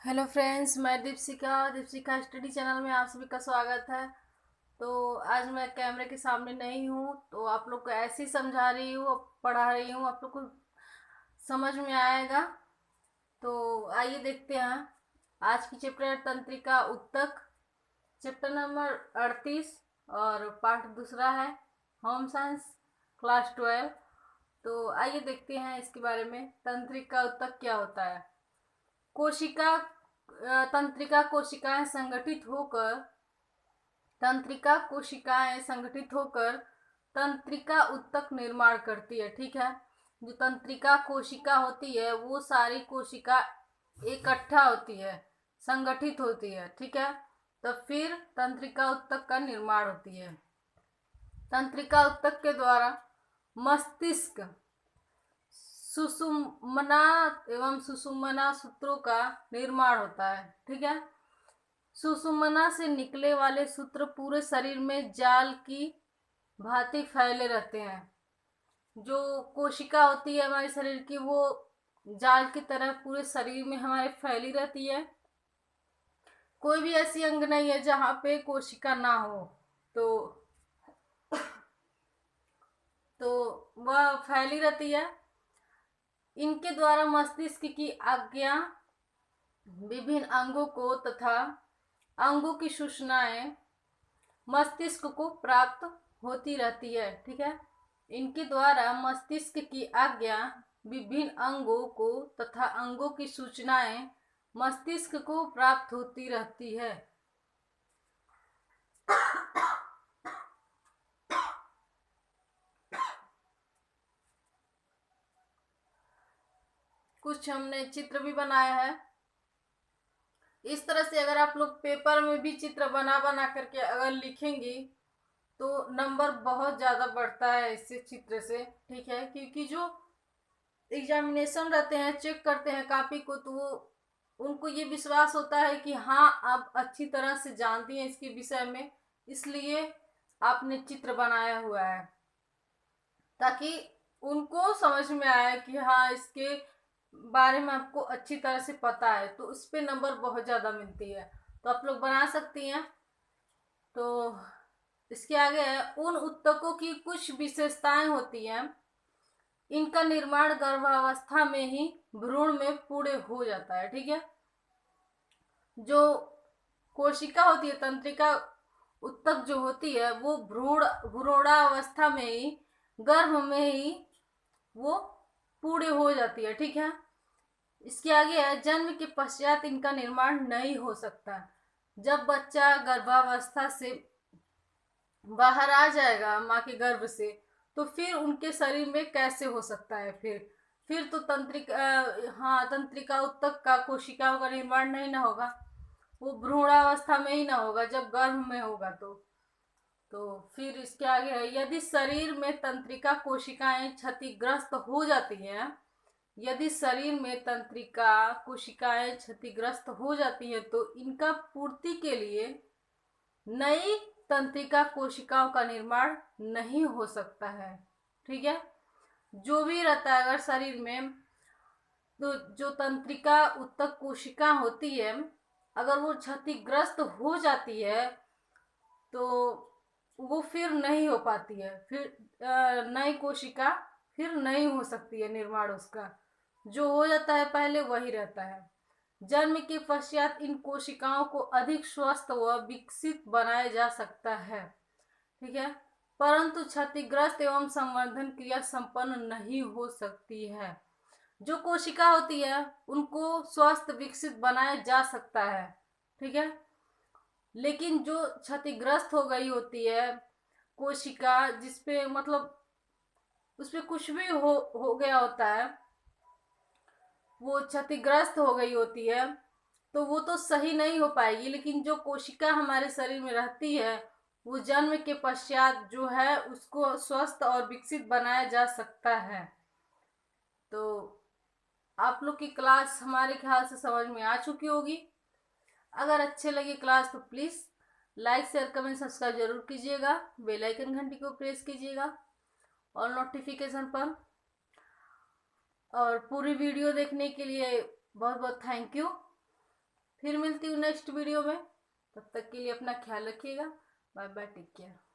Hello friends, मैं Deepshikha study channel में आप सभी का स्वागत है। तो आज मैं कैमरे के सामने नहीं हूँ, तो आप लोग को ऐसे ही समझा रही हूँ, पढ़ा रही हूँ, आप लोग को समझ में आएगा। तो आइए देखते हैं आज की चैप्टर तंत्रिका उत्तक, चैप्टर नंबर 38 और पाठ दूसरा है होम साइंस क्लास 12। तो आइए देखते हैं इसके बारे में, तंत्रिका उत्तक क्या होता है। कोशिका तंत्रिका कोशिकाएं संगठित होकर तंत्रिका उत्तक निर्माण करती है। ठीक है, जो तंत्रिका कोशिका होती है वो सारी कोशिका इकट्ठा होती है, संगठित होती है। ठीक है, तो फिर तंत्रिका उत्तक का निर्माण होती है। तंत्रिका उत्तक के द्वारा मस्तिष्क, सुषुम्ना एवं सुषुम्ना सूत्रों का निर्माण होता है। ठीक है, सुषुम्ना से निकले वाले सूत्र पूरे शरीर में जाल की भांति फैले रहते हैं। जो कोशिका होती है हमारे शरीर की, वो जाल की तरह पूरे शरीर में हमारे फैली रहती है। कोई भी ऐसी अंग नहीं है जहां पे कोशिका ना हो। तो वह फैली रहती है। इनके द्वारा मस्तिष्क की आज्ञा विभिन्न अंगों को तथा अंगों की सूचनाएं मस्तिष्क को प्राप्त होती रहती है। ठीक है, इनके द्वारा मस्तिष्क की आज्ञा विभिन्न अंगों को तथा अंगों की सूचनाएं मस्तिष्क को प्राप्त होती रहती है। कुछ हमने चित्र भी बनाया है। इस तरह से अगर आप लोग पेपर में भी चित्र बना बना करके अगर लिखेंगी तो नंबर बहुत ज़्यादा बढ़ता है इससे, चित्र से। ठीक है, क्योंकि जो एग्जामिनेशन रहते हैं, चेक करते हैं कॉपी को, तो वो उनको ये विश्वास होता है कि हाँ आप अच्छी तरह से जानती हैं इसके विषय में, इसलिए आपने चित्र बनाया हुआ है, ताकि उनको समझ में आए कि हाँ इसके बारे में आपको अच्छी तरह से पता है, तो उस पर नंबर बहुत ज़्यादा मिलती है। तो आप लोग बना सकती हैं। तो इसके आगे है, उन उत्तकों की कुछ विशेषताएं होती हैं। इनका निर्माण गर्भावस्था में ही भ्रूण में पूर्ण हो जाता है। ठीक है, जो कोशिका होती है, तंत्रिका उत्तक जो होती है, वो भ्रूणावस्था में ही, गर्भ में ही वो पूर्ण हो जाती है। ठीक है, इसके आगे है, जन्म के पश्चात इनका निर्माण नहीं हो सकता। जब बच्चा गर्भावस्था से बाहर आ जाएगा माँ के गर्भ से, तो फिर उनके शरीर में कैसे हो सकता है। फिर तो तंत्रिका उत्तक का कोशिकाओं का निर्माण नहीं ना होगा, वो भ्रूणावस्था में ही ना होगा, जब गर्भ में होगा। तो फिर इसके आगे है, यदि शरीर में तंत्रिका कोशिकाएं क्षतिग्रस्त हो जाती हैं, यदि शरीर में तंत्रिका कोशिकाएं क्षतिग्रस्त हो जाती हैं, तो इनका पूर्ति के लिए नई तंत्रिका कोशिकाओं का निर्माण नहीं हो सकता है। ठीक है, जो भी रहता है अगर शरीर में, तो जो तंत्रिका उत्तक कोशिका होती है, अगर वो क्षतिग्रस्त हो जाती है तो वो फिर नहीं हो पाती है। फिर नई कोशिका फिर नहीं हो सकती है निर्माण उसका। जो हो जाता है पहले वही रहता है। जन्म के पश्चात इन कोशिकाओं को अधिक स्वस्थ व विकसित बनाया जा सकता है। ठीक है, परंतु क्षतिग्रस्त एवं संवर्धन क्रिया संपन्न नहीं हो सकती है। जो कोशिका होती है उनको स्वस्थ विकसित बनाया जा सकता है। ठीक है, लेकिन जो क्षतिग्रस्त हो गई होती है कोशिका, जिसपे मतलब उसपे कुछ भी हो गया होता है, वो क्षतिग्रस्त हो गई होती है, तो वो तो सही नहीं हो पाएगी। लेकिन जो कोशिका हमारे शरीर में रहती है, वो जन्म के पश्चात जो है उसको स्वस्थ और विकसित बनाया जा सकता है। तो आप लोग की क्लास हमारे ख्याल से समझ में आ चुकी होगी। अगर अच्छे लगे क्लास तो please like share comment subscribe जरूर कीजिएगा, बेल आइकन घंटी को प्रेस कीजिएगा और नोटिफिकेशन पर। और पूरी वीडियो देखने के लिए बहुत बहुत थैंक यू। फिर मिलती हूँ नेक्स्ट वीडियो में। तब तक के लिए अपना ख्याल रखिएगा। Bye bye, take care.